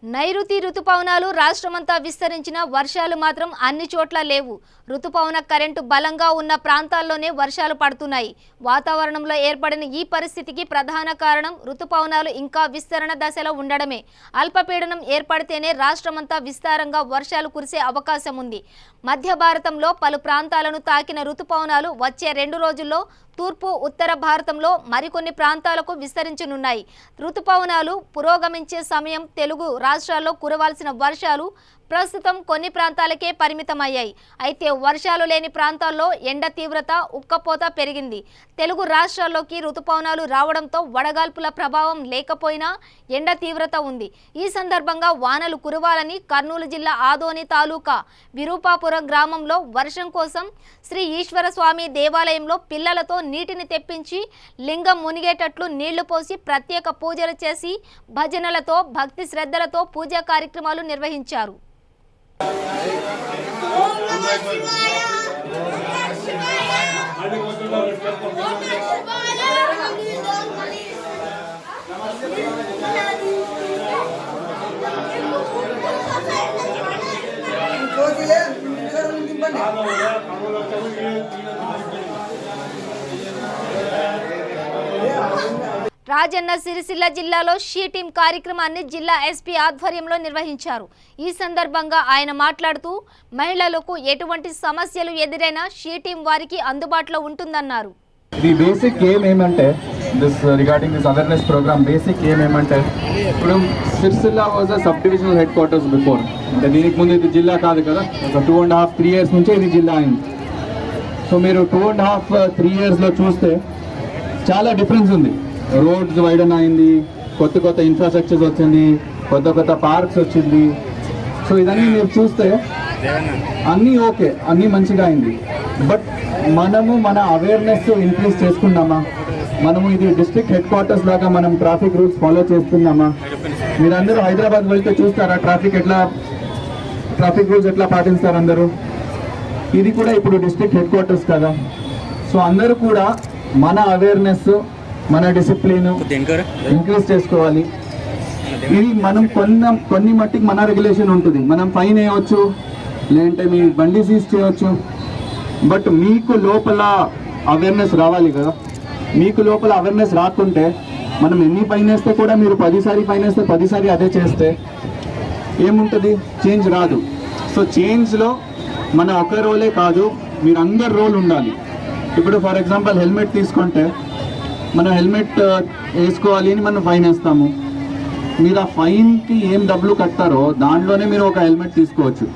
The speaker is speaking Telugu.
నైరుతి రుతుపవనాలు రాష్ట్రమంతా విస్తరించిన వర్షాలు మాత్రం అన్ని చోట్ల లేవు. రుతుపవన కరెంటు బలంగా ఉన్న ప్రాంతాల్లోనే వర్షాలు పడుతున్నాయి. వాతావరణంలో ఏర్పడిన ఈ పరిస్థితికి ప్రధాన కారణం రుతుపవనాలు ఇంకా విస్తరణ దశలో ఉండడమే. అల్పపీడనం ఏర్పడితేనే రాష్ట్రమంతా విస్తారంగా వర్షాలు కురిసే అవకాశం ఉంది. మధ్య భారతంలో పలు ప్రాంతాలను తాకిన రుతుపవనాలు వచ్చే 2 రోజుల్లో తూర్పు ఉత్తర భారతంలో మరికొన్ని ప్రాంతాలకు విస్తరించనున్నాయి. రుతుపవనాలు పురోగమించే సమయం తెలుగు రాష్ట్రాల్లో కురవాల్సిన వర్షాలు ప్రస్తుతం కొన్ని ప్రాంతాలకే పరిమితమయ్యాయి. అయితే వర్షాలు లేని ప్రాంతాల్లో ఎండ తీవ్రత ఉక్కపోత పెరిగింది. తెలుగు రాష్ట్రాల్లోకి రుతుపవనాలు రావడంతో వడగాల్పుల ప్రభావం లేకపోయినా ఎండ తీవ్రత ఉంది. ఈ సందర్భంగా వానలు కురవాలని కర్నూలు జిల్లా ఆదోని తాలూకా విరూపాపురం గ్రామంలో వర్షం కోసం శ్రీ ఈశ్వర స్వామి దేవాలయంలో పిల్లలతో నీటిని తెప్పించి లింగం మునిగేటట్లు నీళ్లు పోసి ప్రత్యేక పూజలు చేసి భజనలతో భక్తి శ్రద్ధలతో పూజా కార్యక్రమాలు నిర్వహించారు. రాజన్న సిరిసిల్ల జిల్లాలో షీ టీం కార్యక్రమాన్ని జిల్లా ఎస్పీ ఆధ్వర్యంలో నిర్వహించారు. ఈ సందర్భంగా ఆయన మాట్లాడుతూ మహిళలకు ఎటువంటి సమస్యలు ఎదురైనా షీ టీం వారికి అందుబాటులో ఉంటుందన్నారు. The basic aim ఏమంటే regarding this awareness program basic aim ఏమంటే ఇప్పుడు Sircilla was a subdivisional headquarters before. అంటే దీనికి ముందు ఇది జిల్లా కాదు కదా, ఒక 2.5-3 years నుంచే ఇది జిల్లా అయింది. సో మీరు 2.5-3 yearsలో చూస్తే చాలా డిఫరెన్స్ ఉంది. రోడ్స్ వైడన్ అయింది, కొత్త ఇన్ఫ్రాస్ట్రక్చర్స్ వచ్చింది, కొత్త పార్క్స్ వచ్చింది. సో ఇదన్నీ మీరు చూస్తే అన్నీ ఓకే, అన్నీ మంచిగా అయింది. బట్ మనము మన అవేర్నెస్ ఇంక్రీజ్ చేసుకున్నామా? మనము ఇది డిస్ట్రిక్ట్ హెడ్ క్వార్టర్స్ లాగా మనం ట్రాఫిక్ రూల్స్ ఫాలో చేస్తున్నామా? మీరందరూ హైదరాబాద్ వెళ్తే చూస్తారా ట్రాఫిక్ రూల్స్ ఎట్లా పాటిస్తారు అందరూ? ఇది కూడా ఇప్పుడు డిస్ట్రిక్ట్ హెడ్ క్వార్టర్స్ కదా. సో అందరూ కూడా మన అవేర్నెస్, మన డిసిప్లిన్ ఇంక్రీజ్ చేసుకోవాలి. ఇది మనం కొన్ని మట్టికి మన రెగ్యులేషన్ ఉంటుంది. మనం ఫైన్ వేయవచ్చు, లేదంటే మీ బండి సీజ్ చేయవచ్చు. బట్ మీకు లోపల అవేర్నెస్ రావాలి కదా. మీకు లోపల అవేర్నెస్ రాకుంటే మనం ఎన్ని ఫైన్ వేస్తే కూడా, మీరు 10 సారి ఫైన్ వేస్తే 10 సారి అదే చేస్తే ఏముంటుంది? చేంజ్ రాదు. సో చేంజ్లో మన ఒక రోలే కాదు, మీరు అందరు రోల్ ఉండాలి. ఇప్పుడు ఫర్ ఎగ్జాంపుల్ హెల్మెట్ తీసుకుంటే మనం హెల్మెట్ వేసుకోవాలి అని మనం ఫైన్ వేస్తాము. మీరు ఆ ఫైన్కి ఏం డబ్బులు కట్టారో దాంట్లోనే మీరు ఒక హెల్మెట్ తీసుకోవచ్చు.